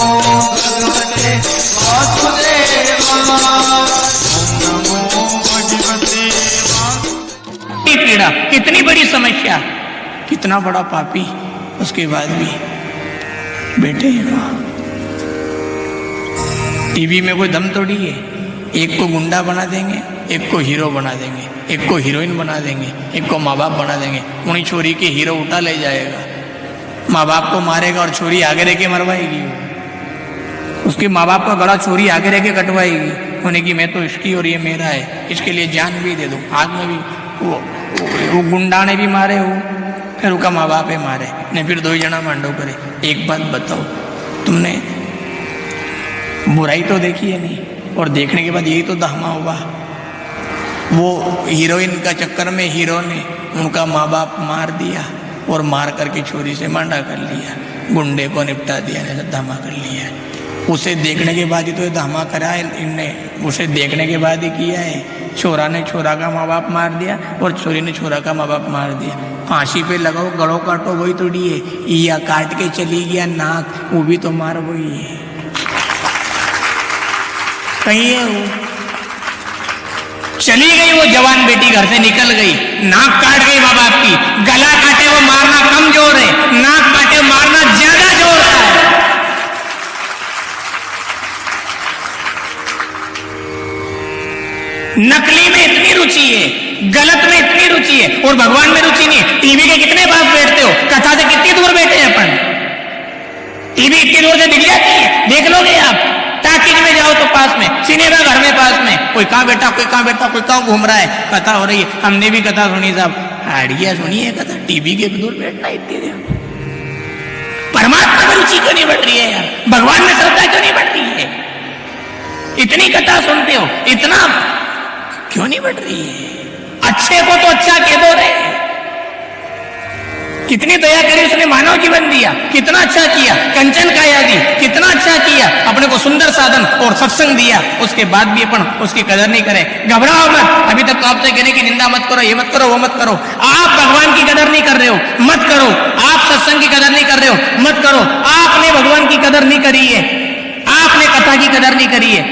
भगवते वासुदेवा। पीड़ा, कितनी बड़ी समस्या, कितना बड़ा पापी, उसके बाद भी बैठे हैं वहां। टीवी में कोई दम तोड़ी है। एक को गुंडा बना देंगे, एक को हीरो बना देंगे, एक को हीरोइन बना देंगे, एक को माँ बाप बना देंगे। उन्हीं छोरी के हीरो उठा ले जाएगा, माँ बाप को मारेगा और छोरी आगे रह के मरवाएगी। उसके माँ बाप का गला छोरी आगे रह के कटवाएगी। उन्हें कि मैं तो इसकी और ये मेरा है, इसके लिए जान भी दे दूं। आग में भी वो गुंडा ने भी मारे हो, फिर उसका माँ बाप मारे ने, फिर 2 जना मांडो करे। एक बात बताओ, तुमने बुराई तो देखी है नहीं, और देखने के बाद यही तो धामा हुआ। वो हीरोइन का चक्कर में हीरो ने उनका माँ बाप मार दिया और मार करके छोरी से मांडा कर लिया, गुंडे को निपटा दिया, ने धामा कर लिया। उसे देखने के बाद ही तो ये धामा करा है इनने, उसे देखने के बाद ही किया है। छोरा ने छोरा का माँ बाप मार दिया और छोरी ने छोरा का माँ बाप मार दिया। फांसी पे लगाओ, गड़ो काटो, वही तोड़ी है, या काट के चली गया नाक, वो भी तो मार वही है। कहीं है वो, चली गई वो जवान बेटी, घर से निकल गई, नाक काट गई माँ बाप की। गला काटे वो मारना कम जोर है, नाक काटे मारना ज्यादा जोर है। नकली में इतनी रुचि है, गलत में इतनी रुचि है, और भगवान में रुचि नहीं है। टीवी के कितने पास बैठते हो, कथा से कितनी दूर बैठे हैं अपन। टीवी इतनी दूर से दिख जाती है, देख लोगे आप। टाकिज में जाओ तो पास में, सिनेमा घर में पास में, कोई कहाँ बैठा, कोई कहाँ बैठा, कोई कहाँ घूम रहा है, कथा हो रही है। हमने भी कथा सुनी साहब, हाड़िया सुनी है कथा। टीवी के दूर बैठना इतनी देर। परमात्मा में रुचि क्यों नहीं बढ़ रही है यार, भगवान में श्रद्धा क्यों नहीं बढ़ रही है। इतनी कथा सुनते हो, इतना क्यों नहीं बढ़ रही है। अच्छे को तो अच्छा कह दो रे। कितनी दया करी उसने, मानव जीवन दिया, कितना अच्छा किया, कंचन काया दी, कितना अच्छा किया, अपने को सुंदर साधन और सत्संग दिया, उसके बाद भी अपन उसकी कदर नहीं करें। घबराओ मत, अभी तक तो आपसे कहने की निंदा मत करो, ये मत करो, वो मत करो। आप भगवान की कदर नहीं कर रहे हो, मत करो। आप सत्संग की कदर नहीं कर रहे हो, मत करो। आपने भगवान की कदर नहीं करी है, आपने कथा की कदर नहीं करी है।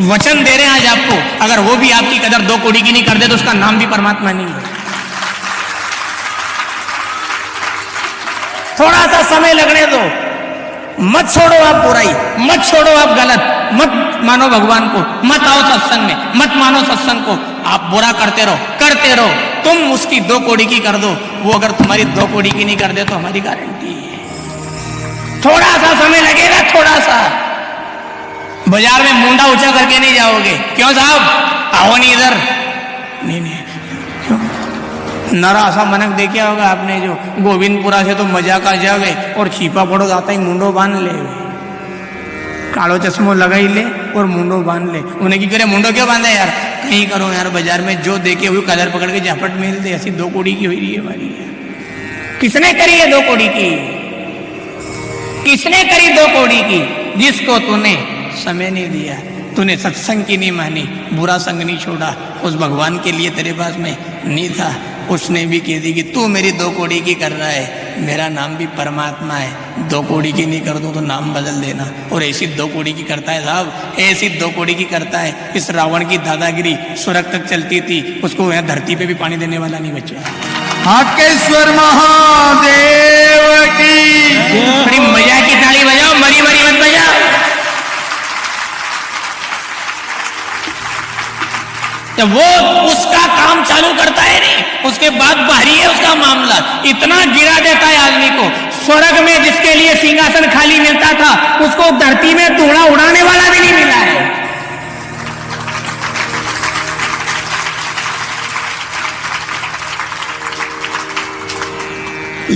वचन दे रहे हैं आज आपको, अगर वो भी आपकी कदर 2 कौड़ी की नहीं कर दे तो उसका नाम भी परमात्मा नहीं है। थोड़ा सा समय लगने दो, मत छोड़ो आप बुराई, मत छोड़ो आप गलत, मत मानो भगवान को, मत आओ सत्संग में, मत मानो सत्संग को। आप बुरा करते रहो। तुम उसकी 2 कौड़ी की कर दो, वो अगर तुम्हारी 2 कौड़ी की नहीं कर दे तो हमारी गारंटी है। थोड़ा सा समय लगेगा, थोड़ा सा। बाजार में मुंडा ऊंचा करके नहीं जाओगे। क्यों साहब, आओ नहीं इधर। नहीं, क्यों? नरा सा मनक देखे होगा आपने, जो गोविंदपुरा से तो मजा कर जावे और छिपा पड़ो जाता ही मुंडो बांध ले, कालो चश्मो लगाई ले और मुंडो बांध ले। उन्हें की करे, मुंडो क्यों बांधे यार, कहीं करो यार। बाजार में जो देखे हुए कलर पकड़ के झापट मेल दे, ऐसी 2 कौड़ी की हुई रही है हमारी। किसने करी है 2 कौड़ी की? किसने करी 2 कौड़ी की? जिसको तूने समय नहीं दिया, तूने सत्संग की नहीं मानी, बुरा संग नहीं छोड़ा, उस भगवान के लिए तेरे पास में नहीं था। उसने भी कह दी कि तू मेरी 2 कौड़ी की कर रहा है, मेरा नाम भी परमात्मा है। 2 कौड़ी की नहीं कर दूं तो नाम बदल देना। और ऐसी 2 कौड़ी की करता है साहब, ऐसी 2 कौड़ी की करता है। इस रावण की दादागिरी स्वर्ग तक चलती थी, उसको यहाँ धरती पे भी पानी देने वाला नहीं बचा। हाकेश्वर महादेव की बड़ी मजा की ताली बजाओ, मरी मरी मत बजाओ। तो वो उसका काम चालू करता है नहीं, उसके बाद बाहरी है उसका मामला। इतना गिरा देता है आदमी को। स्वर्ग में जिसके लिए सिंहासन खाली मिलता था, उसको धरती में धूड़ा उड़ाने वाला भी नहीं मिला है।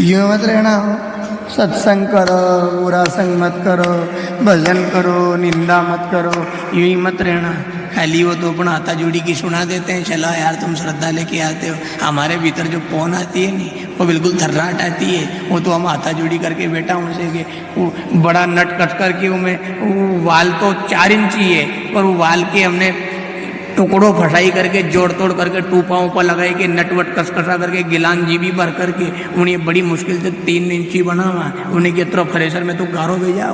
ये मत रहना हो, सत्संग करो, बुरा संग मत करो, भजन करो, निंदा मत करो, यही मत रहना। खाली वो तो अपना हाथा जोड़ी की सुना देते हैं, चला यार तुम श्रद्धा लेके आते हो। हमारे भीतर जो पौन आती है नहीं, वो बिल्कुल थर्राट आती है। वो तो हम हाथा जोड़ी करके बैठा उनसे कि वो बड़ा नट कट करके वो वाल तो 4 इंच ही है, पर वो वाल के हमने टुकड़ों फटाई करके जोड़ तोड़ करके टूपा ऊपा लगाई के नटवट कसकसा करके गिलान जीबी भर करके उन्हें बड़ी मुश्किल से 3 इंची बना हुआ। उन्हें की तरफ फ्रेशर में तो गारो भेजा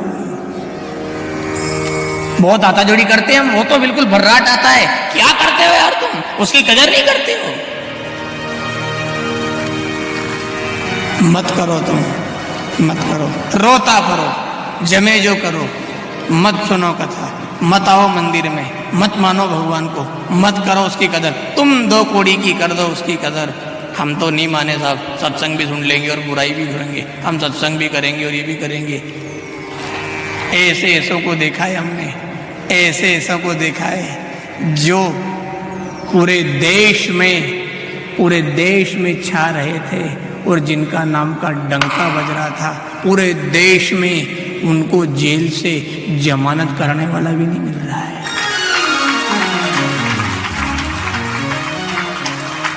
बहुत हाथाजोड़ी करते हैं हम, वो तो बिल्कुल भर्राट आता है, क्या करते हो यार तुम, उसकी कदर नहीं करते हो। मत करो तुम, मत करो, रोता करो, जमे जो करो, मत सुनो कथा, मत आओ मंदिर में, मत मानो भगवान को, मत करो उसकी कदर। तुम 2 कौड़ी की कर दो उसकी कदर। हम तो नहीं माने साहब, सत्संग भी सुन लेंगे और बुराई भी करेंगे, हम सत्संग भी करेंगे और ये भी करेंगे। ऐसे ऐसों को देखा है हमने, ऐसे ऐसों को देखा है जो पूरे देश में छा रहे थे और जिनका नाम का डंका बज रहा था। पूरे देश में उनको जेल से जमानत कराने वाला भी नहीं मिल रहा है।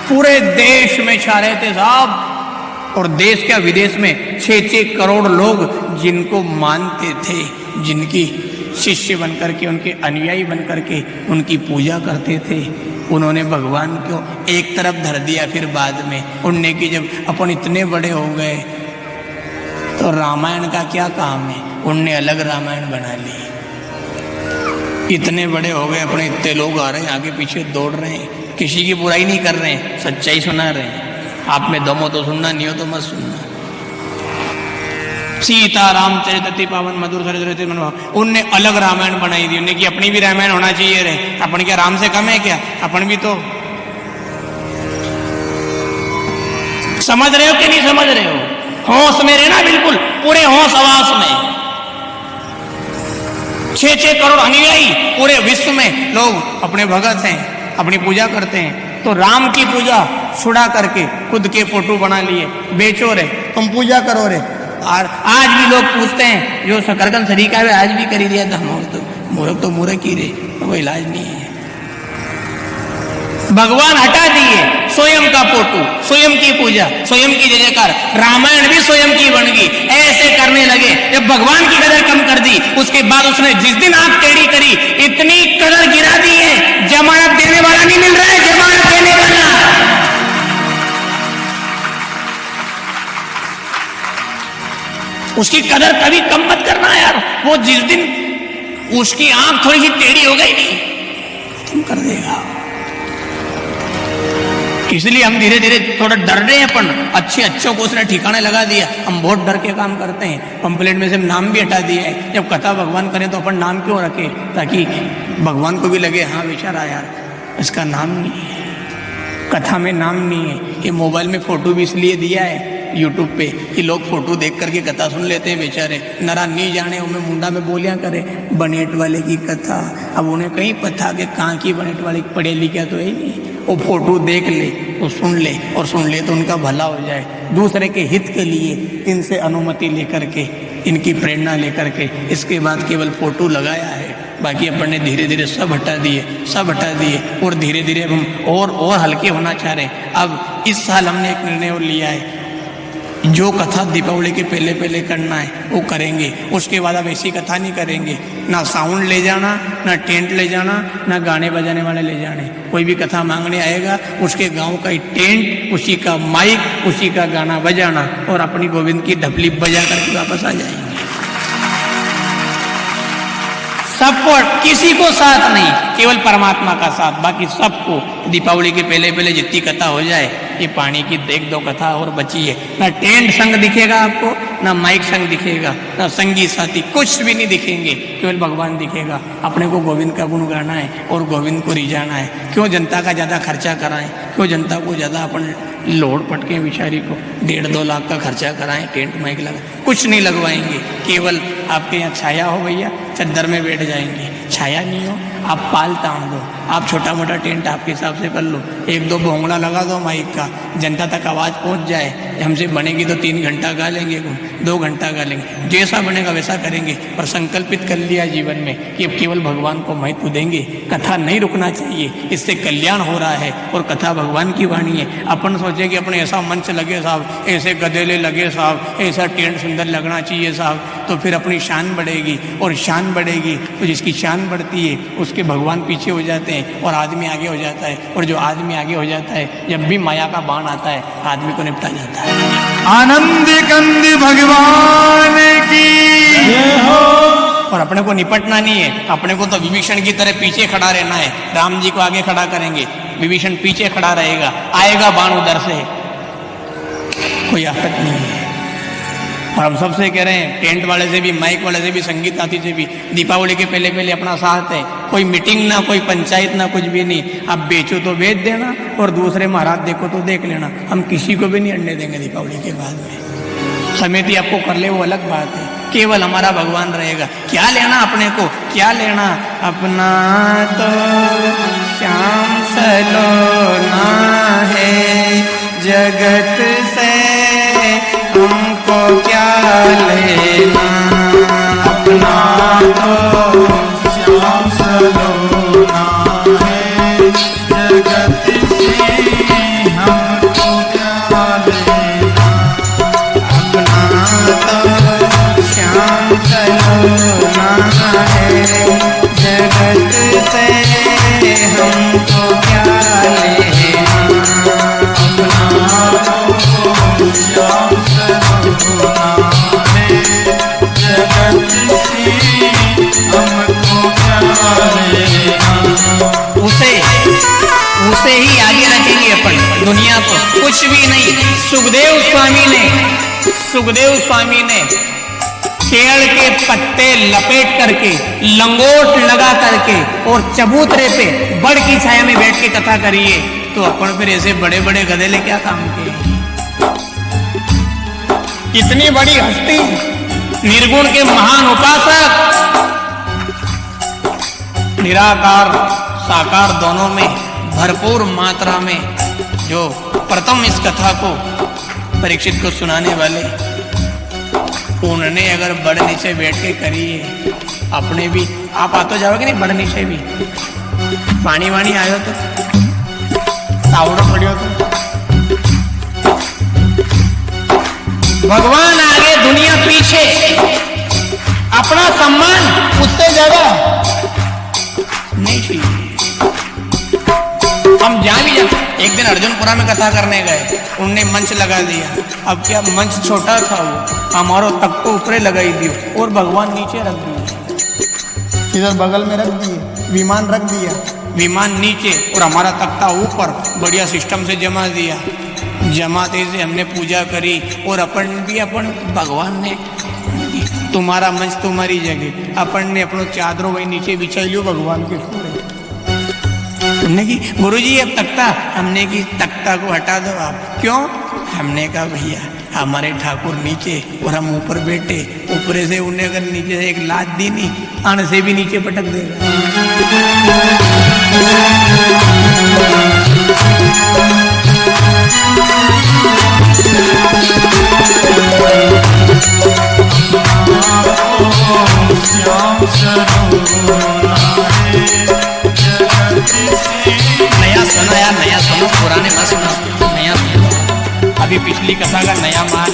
पूरे देश में छा रहे थे साहब, और देश क्या विदेश में 6-6 करोड़ लोग जिनको मानते थे, जिनकी शिष्य बनकर के, उनके अनुयायी बनकर के उनकी पूजा करते थे, उन्होंने भगवान को एक तरफ धर दिया। फिर बाद में उनने की जब अपन इतने बड़े हो गए तो रामायण का क्या काम है, उनने अलग रामायण बना ली। इतने बड़े हो गए, अपने इतने लोग आ रहे हैं, आगे पीछे दौड़ रहे हैं, किसी की बुराई नहीं कर रहे हैं, सच्चाई सुना रहे हैं। आप में दम हो तो सुनना, नहीं हो तो मत सुनना। सीता रामचरित अति पावन मधुर सरस्वती मनोहर, उनने अलग रामायण बनाई थी। उनने की अपनी भी रामायण होना चाहिए रे, अपन क्या राम से कम है क्या, अपन भी तो। समझ रहे हो कि नहीं समझ रहे हो? होश में रहना, बिल्कुल पूरे होश आवास में। 6-6 करोड़ अनुयायी पूरे विश्व में लोग अपने भगत हैं, अपनी पूजा करते हैं। तो राम की पूजा छुड़ा करके खुद के फोटो बना लिए, बेचो रे, तुम पूजा करो रे। और आज भी लोग पूछते हैं, जो शकरकंद सरीका है आज भी करी दिया था, मूर्ख तो मूर्ख ही रे, वो इलाज नहीं है। भगवान हटा दिए, स्वयं का फोटो, स्वयं की पूजा, स्वयं की जय जयकार, रामायण भी स्वयं की बन गई। ऐसे करने लगे, जब भगवान की कदर कम कर दी, उसके बाद उसने जिस दिन आंख टेढ़ी करी, इतनी कदर गिरा दी है, जमानत देने वाला नहीं मिल रहा है, जमानत देने वाला। उसकी कदर कभी कम मत करना यार। वो जिस दिन उसकी आंख थोड़ी सी टेढ़ी हो गई नहीं, तुम कर देगा। इसलिए हम धीरे धीरे थोड़ा डर रहे हैं, अपन अच्छों को उसने ठिकाने लगा दिया। हम बहुत डर के काम करते हैं, पंपलेट में से नाम भी हटा दिया है। जब कथा भगवान करें तो अपन नाम क्यों रखे, ताकि भगवान को भी लगे हाँ बेचारा यार इसका नाम नहीं है, कथा में नाम नहीं है। ये मोबाइल में फोटो भी इसलिए दिया है यूट्यूब पे कि लोग फोटो देख करके कथा सुन लेते हैं बेचारे। नरा नहीं जाने उन्हें मुंडा में बोलियां करे बनेट वाले की कथा। अब उन्हें कहीं पता कि कहाँ की बनेट वाले पढ़े लिखा तो है ही नहीं। वो फोटो देख ले, वो सुन ले, और सुन ले तो उनका भला हो जाए। दूसरे के हित के लिए इनसे अनुमति लेकर के, इनकी प्रेरणा लेकर के, इसके बाद केवल फोटो लगाया है। बाकी अपन ने धीरे धीरे सब हटा दिए और धीरे धीरे हम और हल्के होना चाह रहे हैं। अब इस साल हमने एक निर्णय और लिया है, जो कथा दीपावली के पहले करना है वो करेंगे। उसके बाद अब ऐसी कथा नहीं करेंगे, ना साउंड ले जाना, ना टेंट ले जाना, ना गाने बजाने वाले ले जाने। कोई भी कथा मांगने आएगा, उसके गांव का ही टेंट, उसी का माइक, उसी का गाना बजाना, और अपनी गोविंद की ढपली बजा करके वापस आ जाएंगे। सबको, किसी को साथ नहीं, केवल परमात्मा का साथ, बाकी सबको। दीपावली के पहले जितनी कथा हो जाए, ये पानी की देख दो कथा और बची है। ना टेंट संग दिखेगा आपको, ना माइक संग दिखेगा, ना संगी साथी, कुछ भी नहीं दिखेंगे, केवल भगवान दिखेगा। अपने को गोविंद का गुण गाना है और गोविंद को रिझाना है। क्यों जनता का ज़्यादा खर्चा कराएं, क्यों जनता को ज़्यादा अपन लोड पटके बेचारी को 1.5-2 लाख का खर्चा कराएं, टेंट माइक लगा, कुछ नहीं लगवाएंगे। केवल आपके यहाँ छाया हो भैया, चद्दर में बैठ जाएंगे। छाया नहीं हो, आप पाल तान दो, आप छोटा मोटा टेंट आपके हिसाब से कर लो, 1-2 भोंगड़ा लगा दो माइक का, जनता तक आवाज़ पहुंच जाए। हमसे बनेगी तो 3 घंटा गा लेंगे, 2 घंटा गा लेंगे, जैसा बनेगा वैसा करेंगे। पर संकल्पित कर लिया जीवन में कि अब केवल भगवान को महत्व देंगे। कथा नहीं रुकना चाहिए, इससे कल्याण हो रहा है और कथा भगवान की वाणी है। अपन सोचे कि अपने ऐसा मंच लगे साहब, ऐसे गदेले लगे साहब, ऐसा टेंट सुंदर लगना चाहिए साहब, तो फिर अपनी शान बढ़ेगी, और शान बढ़ेगी तो जिसकी शान बढ़ती है उसके भगवान पीछे हो जाते हैं और आदमी आगे हो जाता है। और जो आदमी आगे हो जाता है, जब भी माया का बाण आता है, आदमी को निपटा जाता है। आनंद कंद भगवान की जय हो। और अपने को निपटना नहीं है। अपने को तो विभीषण की तरह पीछे खड़ा रहना है। राम जी को आगे खड़ा करेंगे, विभीषण पीछे खड़ा रहेगा, आएगा बाण उधर से, कोई आफत नहीं है। और हम सबसे कह रहे हैं, टेंट वाले से भी, माइक वाले से भी, संगीत साथी से भी, दीपावली के पहले पहले अपना साथ है। कोई मीटिंग ना, कोई पंचायत ना, कुछ भी नहीं। अब बेचो तो बेच देना और दूसरे महाराज देखो तो देख लेना। हम किसी को भी नहीं अड़ने देंगे दीपावली के बाद में। समिति आपको कर ले वो अलग बात है, केवल हमारा भगवान रहेगा। क्या लेना अपने को, क्या लेना? अपना तो श्याम सलोना है, जगत से हमको क्या लेना। अपना तो श्याम सलोना है, जगत से हमको क्या लेना। अपना तो श्याम सलोना है, जगत से हमको क्या लेना। अपना तो श्याम सलोना है, जगत से हमको क्या लेना। उसे ही आगे रखेंगे अपन, दुनिया को कुछ भी नहीं। सुखदेव स्वामी ने केड़ के पत्ते लपेट करके, लंगोट लगा करके और चबूतरे पे बड़ की छाया में बैठ के कथा करी है। तो अपन फिर ऐसे बड़े बड़े गधेले क्या काम के? इतनी बड़ी हस्ती, निर्गुण के महान उपासक, निराकार साकार दोनों में भरपूर मात्रा में जो प्रथम इस कथा को परीक्षित को सुनाने वाले, उन्होंने अगर बड़ नीचे बैठ के करी है, अपने भी आप आते जाओगे नहीं बड़ नीचे भी, पानी वानी आयो तो तावड़ो पड़ियो तो भगवान आगे दुनिया पीछे, अपना सम्मान उससे ज्यादा नहीं चाहिए। हम जहां भी जाए, एक दिन अर्जुनपुरा में कथा करने गए, उनने मंच लगा दिया। अब क्या मंच छोटा था, वो हमारो तक को ऊपरे लगाई दियो और भगवान नीचे रख दिए, इधर बगल में रख दिए, विमान रख दिया, विमान नीचे और हमारा तख्ता ऊपर, बढ़िया सिस्टम से जमा दिया। जमाते से हमने पूजा करी और अपन भी, अपन भगवान ने तुम्हारा मंच तुम्हारी जगह, अपन ने अपनो चादरों वही नीचे बिछा लियो भगवान के पूरे। हमने की गुरुजी अब तख्ता, हमने की तख्ता को हटा दो आप। क्यों? हमने कहा भैया हमारे ठाकुर नीचे और हम ऊपर बैठे, ऊपरे से उन्हें अगर नीचे से एक लात दी नहीं, आने से भी नीचे पटक देगा। नया सुना यार, नया सुनो, पुराने मत सुनो, नया सुनो। अभी पिछली कथा का नया माल,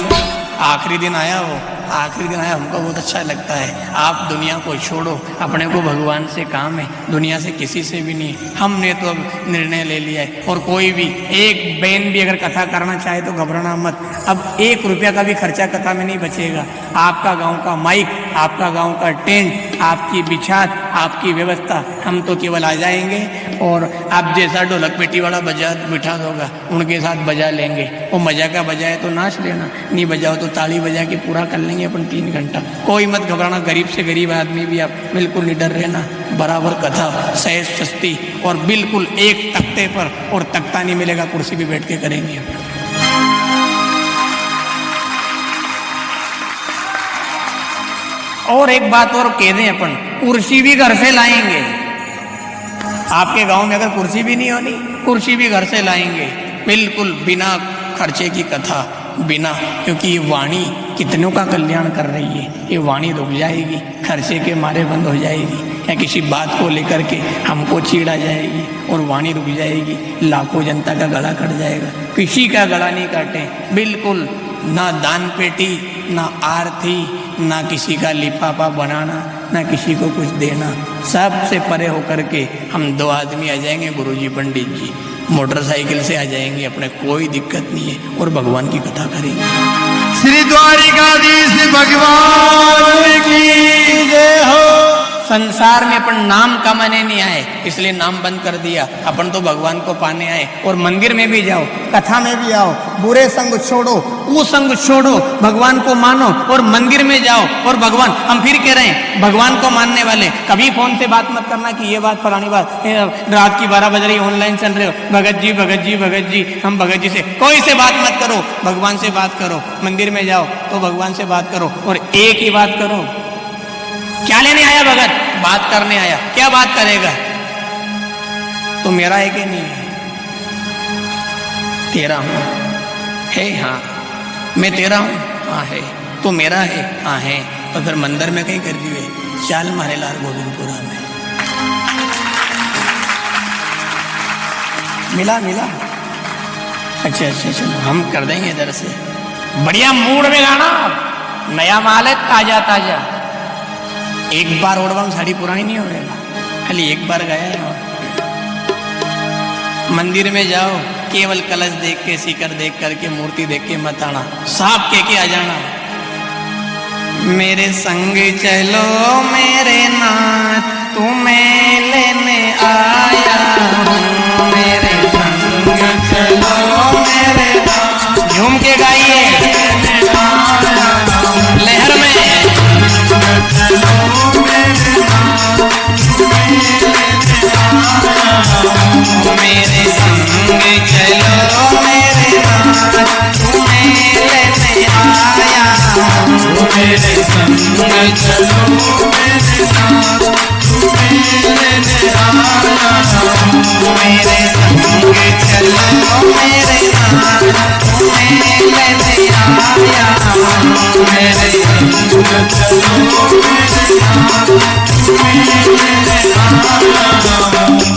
आखिरी दिन आया वो, आखिरी दिन आया, हमको बहुत अच्छा लगता है। आप दुनिया को छोड़ो, अपने को भगवान से काम है, दुनिया से किसी से भी नहीं। हमने तो अब निर्णय ले लिया है, और कोई भी एक बहन भी अगर कथा करना चाहे तो घबराना मत। अब 1 रुपया का भी खर्चा कथा में नहीं बचेगा। आपका गांव का माइक, आपका गांव का टेंट, आपकी बिछात, आपकी व्यवस्था, हम तो केवल आ जाएंगे और आप जैसा ढोलक पेटी वाला बिठा दोगा, उनके साथ बजा लेंगे। वो मजा का बजाए तो नाच लेना, नहीं बजाओ तो ताली बजा के पूरा कर लेंगे अपन 3 घंटा। कोई मत घबराना, गरीब से गरीब आदमी भी आप बिल्कुल निडर रहना। बराबर कथा, सहज सस्ती और बिल्कुल एक तख्ते पर, और तख्ता नहीं मिलेगा, कुर्सी भी बैठ के करेंगे। और एक बात और कह दें, अपन कुर्सी भी घर से लाएंगे। आपके गांव में अगर कुर्सी भी नहीं होनी, कुर्सी भी घर से लाएंगे, बिल्कुल बिना खर्चे की कथा, बिना, क्योंकि ये वाणी कितनों का कल्याण कर रही है। ये वाणी रुक जाएगी, खर्चे के मारे बंद हो जाएगी, या किसी बात को लेकर के हमको चीड़ा जाएगी और वाणी रुक जाएगी, लाखों जनता का गला कट जाएगा। किसी का गला नहीं काटे, बिल्कुल ना दान पेटी, ना आरती, ना किसी का लिफाफा बनाना, ना किसी को कुछ देना, सबसे परे होकर के हम 2 आदमी आ जाएंगे, गुरुजी पंडित जी मोटरसाइकिल से आ जाएंगे, अपने कोई दिक्कत नहीं है, और भगवान की कथा करेंगे। श्री द्वारिकाधीश भगवान की जय हो। संसार में अपन नाम कमाने नहीं आए, इसलिए नाम बंद कर दिया। अपन तो भगवान को पाने आए। और मंदिर में भी जाओ, कथा में भी आओ, बुरे संग छोड़ो, कुसंग छोड़ो, भगवान को मानो और मंदिर में जाओ। और भगवान, हम फिर कह रहे हैं, भगवान को मानने वाले कभी फोन से बात मत करना कि ये बात फलानी बात, रात की 12 बज रही ऑनलाइन चल रहे हो, भगत जी भगत जी भगत जी, हम भगत जी से कोई से बात मत करो, भगवान से बात करो। मंदिर में जाओ तो भगवान से बात करो और एक ही बात करो। क्या लेने आया भगत? बात करने आया। क्या बात करेगा? तो मेरा है कि नहीं है? तेरा हूं है, हाँ। मैं तेरा हूं, हाँ है। तो मेरा है, हाँ है। और फिर मंदिर में कहीं कर दिए, चाल मारे लाल गोविंदपुरा में। मिला मिला, अच्छा अच्छा चलो हम कर देंगे इधर से। बढ़िया मूड में गाना, नया माल है, ताजा ताजा। एक बार ओढ़वा साड़ी पुरानी नहीं होगा, खाली एक बार गया है। मंदिर में जाओ, केवल कलश देख के, सीकर देख करके, मूर्ति देख के मत आना, साफ कह के आ जाना। मेरे संग चलो मेरे नाथ, तुम्हें लेने आया हूँ। मेरे संग चलो मेरे नाथ, झूम के गाइए लहर में। मेरे संग चलो मेरे नाथ, तुम्हें लेने आया हूँ। मेरे संग चलो मेरे नाथ, तुम्हें लेने आया हूँ। मेरे संग चलो मेरे नाथ, तुम्हें लेने आया हूँ। मेरे संग चलो मेरे नाथ, तुम्हें लेने आया हूँ।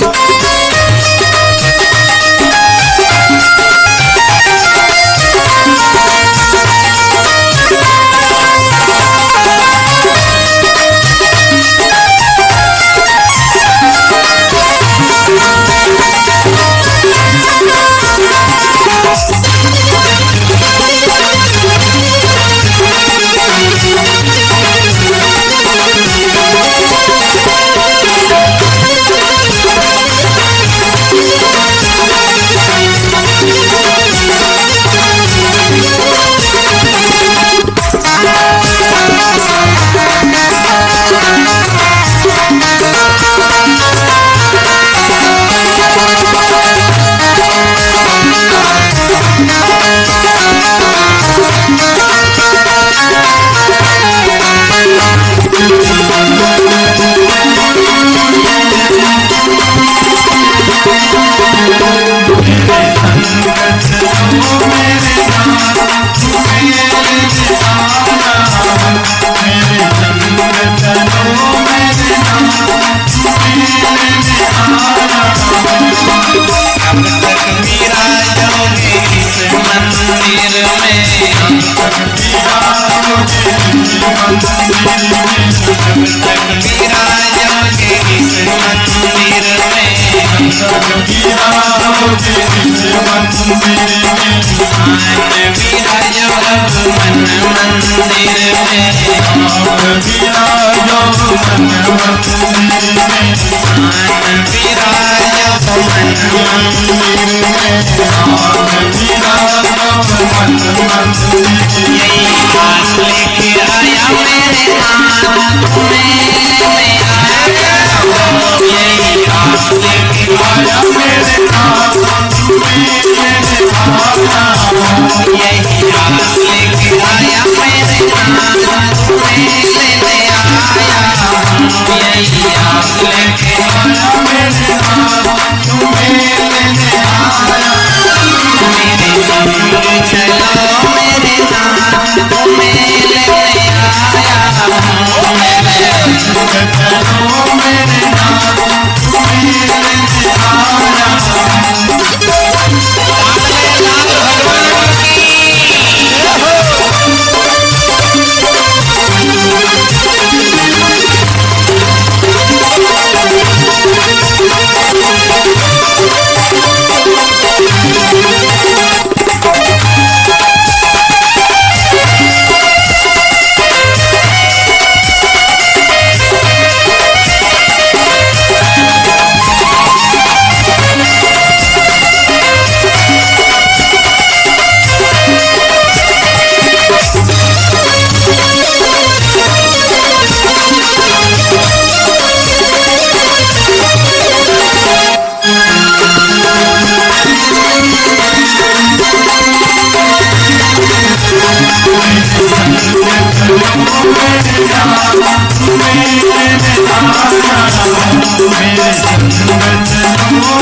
तुम्हें लेने आया हूँ मेरे संग चलो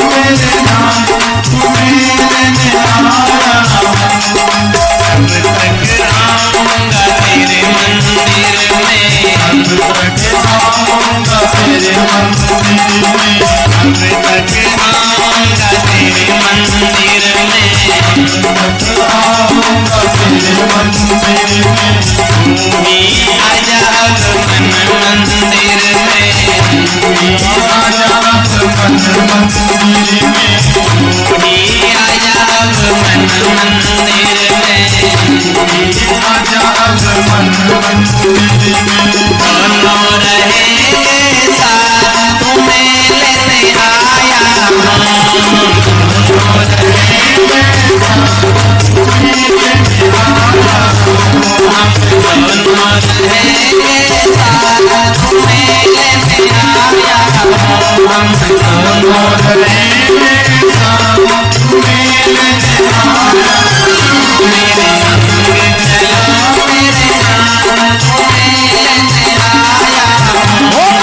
मेरे नाम तुम्हें लेने आया हूँ अब तक आऊंगा तेरे मंदिर में, अब तक आऊंगा तेरे मंदिर में, अब तक आऊंगा तेरे मंदिर में, अब तक आऊंगा तेरे मंदिर में, तू ही आजा अब मन मंदिर में, तू ही आजा अब मन मंदिर में, तू ही आजा अब मन मंदिर में, तू ही आजा अब मन मंदिर में, दोनों रहेंगे साथ तुम्हें लेने आया हूँ, दोनों रहेंगे दोनों रहेंगे साथ तुम्हें लेने आया हूँ, हम दोनों रहेंगे साथ तुम्हें लेने आया हूँ मेरे संग चलो मेरे नाम तुम्हें लेने आया हूँ,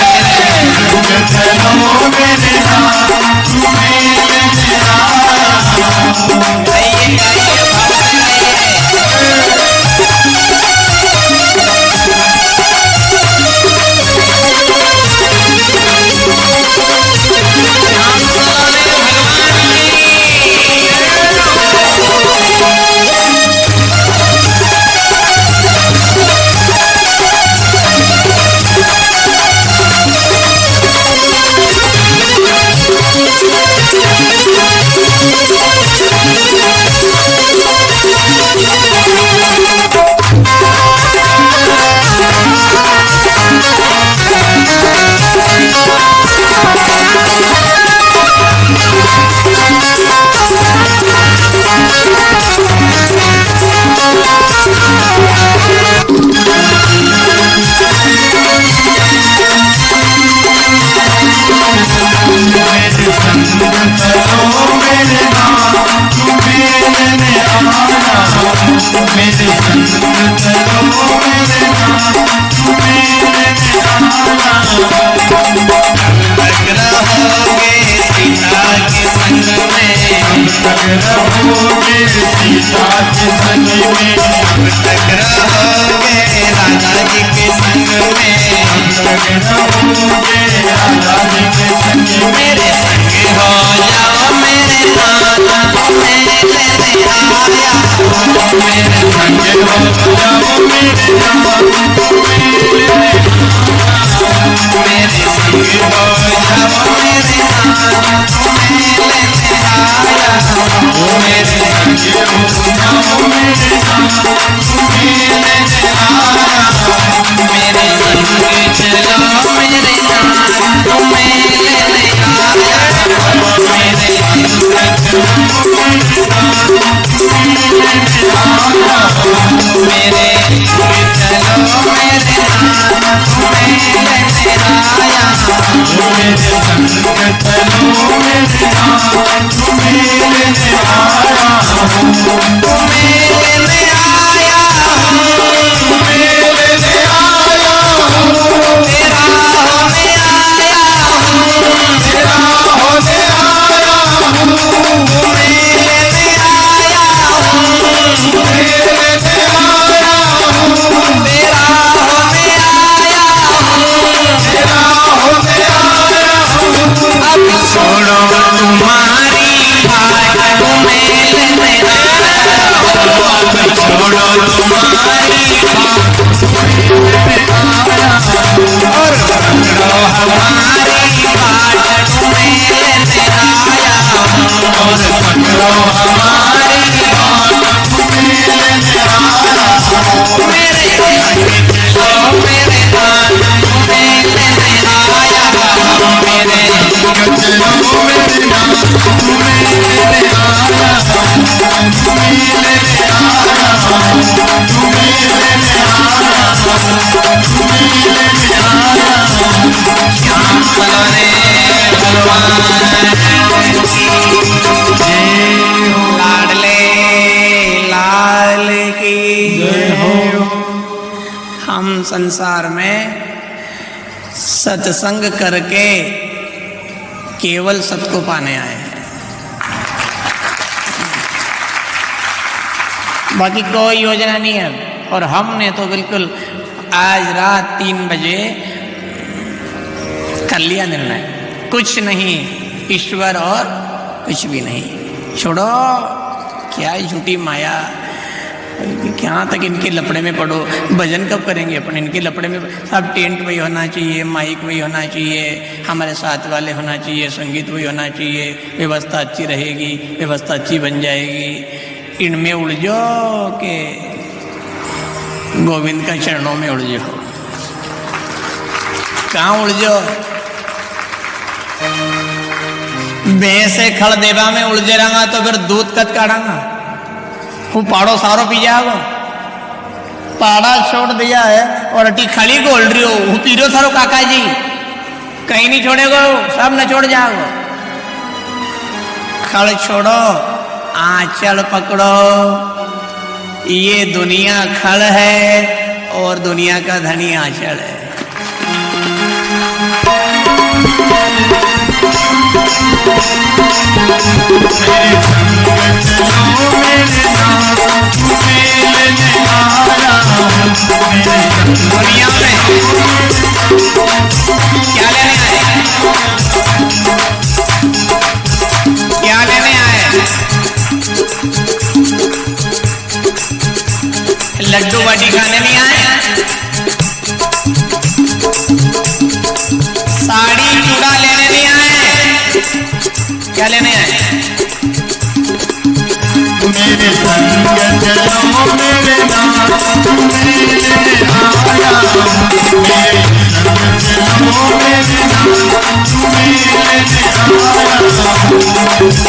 चलो मेरे साथ तुम्हें लेने आया हूँ गाइए गाइए राम सलोने भगवान मेरे संग चलो मेरे नाम तुम्हें लेने आया हूँ मेरे संग चलो मेरे नाम तुम्हें लेने आया हूँ तक रहोगे सीता के संग में, तक रहोगे सीता के संग में तक रहोगे राधा जी के संग में, तक रहोगे राधा जी के संग में मेरे संग हो जाओ मेरे नाथ तुम्हें लेने आया हूँ, मेरे संग हो जाओ मेरे नाम तुम्हें लेने मेरे संग हो जाओ मेरे नाथ तुम्हें लेने आया हूँ, मेरे संग हो जाओ मेरे नाम तुम्हें लेने आया हूँ मेरे संग चलो मेरे नाथ तुम्हें लेने आया हूँ, मेरे संग चलो मेरे नाथ तुम्हें लेने आया हूँ, मेरे संग चलो मेरे नाथ तुम्हें लेने आया हूँ, मेरे संग चलो मेरे नाम तुम्हें लेने आया हूँ तुम्हें लेने आया हूँ, तुम्हें लेने आया हूँ तेरा होने आया हूँ, तेरा होने आया हूँ तुम्हें लेने आया हूँ, तुम्हें लेने आया हूँ तेरा होने आया हूँ, तेरा होने आया हूँ अब छोड़ो तुम्हारी बाट तुम्हें लेने आया हूँ, अब छोड़ो तुम्हारी बाट और पकड़ो हमारी बाट तुम्हें लेने आया हूँ, और पकड़ो हमारी बाट तुम्हें लेने आया हूँ मेरे संग चलो मेरे नाथ तुम्हें लेने आया हूँ, मेरे संग चलो मेरे नाम तुम्हें लेने आया हूँ तुम्हें लेने आया हूँ तुम्हें लेने आया हूँ तुम्हें लेने आया हूँ श्याम सलोने भगवान की जय हो लाडले लाल की जय हो हम संसार में सत्संग करके केवल सत को पाने आए हैं, बाकी कोई योजना नहीं है। और हमने तो बिल्कुल आज रात 3 बजे कर लिया निर्णय, कुछ नहीं ईश्वर और कुछ भी नहीं। छोड़ो क्या झूठी माया, क्या तक इनके लपड़े में पड़ो। भजन कब करेंगे अपन इनके लपड़े में? सब टेंट वही होना चाहिए, माइक वही होना चाहिए, हमारे साथ वाले होना चाहिए, संगीत वही होना चाहिए, व्यवस्था अच्छी रहेगी, व्यवस्था अच्छी बन जाएगी। इनमें उलझो के गोविंद का चरणों में उलझो। कहाँ उलझो? भैंसे खड़ देवा में उलझे रहा तो फिर दूध कद काढ़ांगा, वो पाड़ो सारो पी जाओ। पाड़ा छोड़ दिया है और अटी खाली गोल रही हो, वो पी रो सारो काका जी, कहीं नहीं छोड़ेगो, सब न छोड़ जाओ। खड़ छोड़ो, आंचल पकड़ो, ये दुनिया खड़ है और दुनिया का धनी आंचल है। दुनिया में क्या लेने आए? क्या लेने आए? लड्डू बाटी खाने नहीं आए? साड़ी चूड़ा लेने नहीं आए? क्या लेने आए? मेरे संग चलो मेरे नाथ मेरे आया, मेरे संग चलो मेरे नाथ मेरे आया।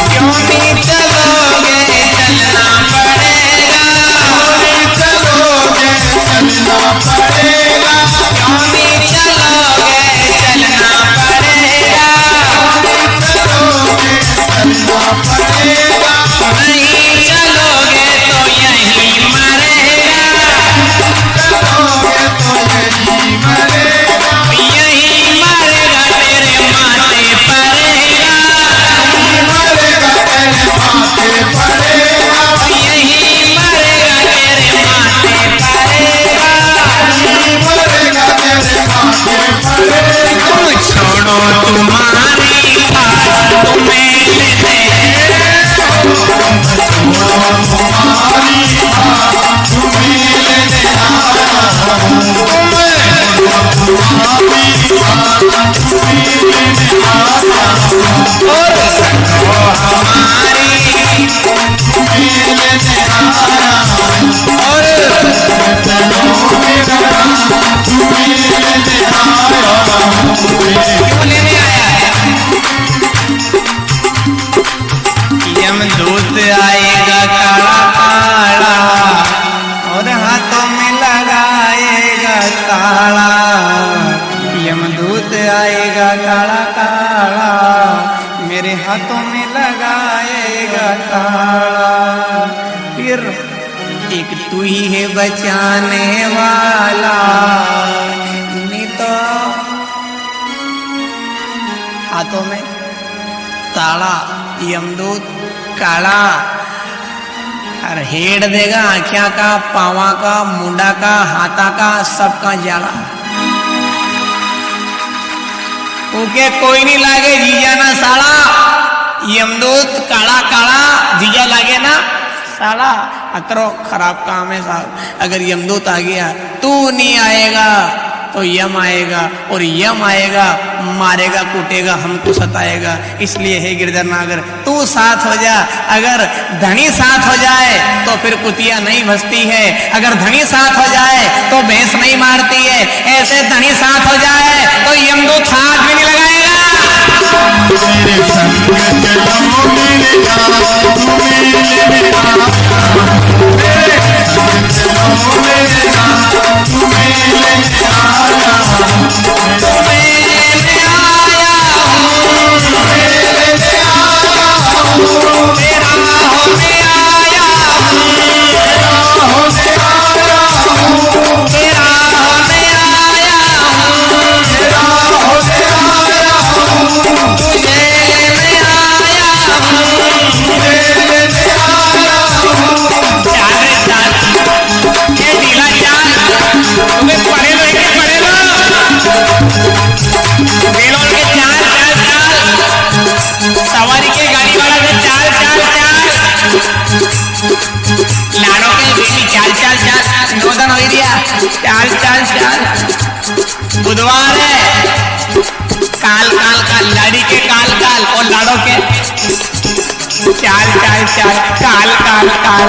क्यों नहीं चलोगे चलना पड़ेगा, चलोगे चलना पड़ेगा, क्यों नहीं चलोगे चलना पड़ेगा, चलोगे चलना पड़ेगा, नहीं चलोगे तो यहीं मरेगा, चलोगे तो यही मरेगा, यहीं मरेगा तेरे माथे पड़ेगा, मरेगा तेरे माथे पड़ेगा, यहीं मरेगा तेरे माथे पड़ेगा। मरेगा तेरे माथे पड़ेगा। छोड़ो तुम्हारी बात तुम्हें लेते क्यों लेने आया है? यमदूत आएगा काला काला और हाथों में लगाएगा ताला। यमदूत आएगा काला काला, मेरे हाथों में लगाएगा ताला। फिर एक तू ही है बचाने वाला, नहीं तो हाथों में ताला, यमदूत काला और हेड़ देगा आँखिया का, पावा का, मुंडा का, हाथा का, सबका जाला। ओके कोई नहीं लागे जीजा ना साला, यमदूत काला काला जीजा लागे ना साला। अतरो खराब काम है साहब। अगर यमदूत आ गया तू नहीं आएगा तो यम आएगा, और यम आएगा मारेगा कूटेगा हमको सताएगा। इसलिए हे गिरधर नागर तू साथ हो जा। अगर धनी साथ हो जाए तो फिर कुतिया नहीं भसती है, अगर धनी साथ हो जाए तो भैंस नहीं मारती है। ऐसे धनी साथ हो जाए तो यमदूत हाथ भी नहीं लगाएगा। मेरे संग चलो मेरे नाथ मेरे आया, मेरे संग चलो मेरे नाथ मेरे आया, मेरे आया हूँ, मेरे आया हूँ, तेरा होने आया हूँ, तेरा होने आया हूँ, तेरा होने आया हूँ, तेरा बेलोर के चाल चाल चाल, सवारी के गाड़ी वाला के चाल चाल चाल, लाड़ो के बेटी चाल चाल चाल, नोदन हो दिया चाल चाल चाल। बुधवार है, काल काल काल, लाड़ी के काल काल और लाड़ो के चाल चाल चाल, काल काल काल।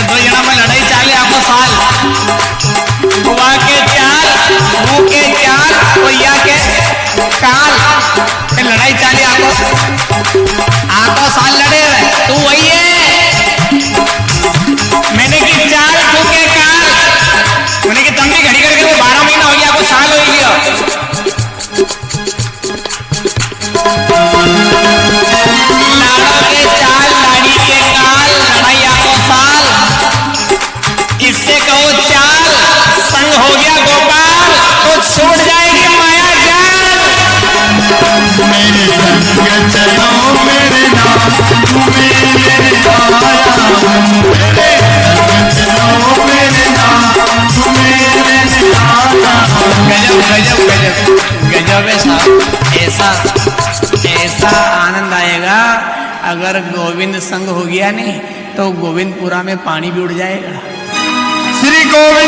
दो जना में लड़ाई चाले आपको साल, बुआ के चाल, बू के चाल, भैया के काल, लड़ाई चाले आपको साल लड़े रहे। तू वही है, मैंने की चाल, तू के काल, मैंने की तंगी घड़ी करके वो 12 महीना हो गया, आपको साल हो गया। लाड़ो के चाल, लाड़ी के काल, लड़ाई आपको साल, इससे कहो चाल, संग हो गया गोपाल, तो छूट जाएगी माया जाल। मेरे संग चलो मेरे नाम तुम्हें लेने आया हूँ, मेरे संग चलो मेरे नाम तुम्हें लेने आया हूँ। गजब गजब गजब गजब है साहब। ऐसा ऐसा आनंद आएगा अगर गोविंद संग हो गया नहीं तो गोविंदपुरा में पानी भी उड़ जाएगा। श्री गोविंद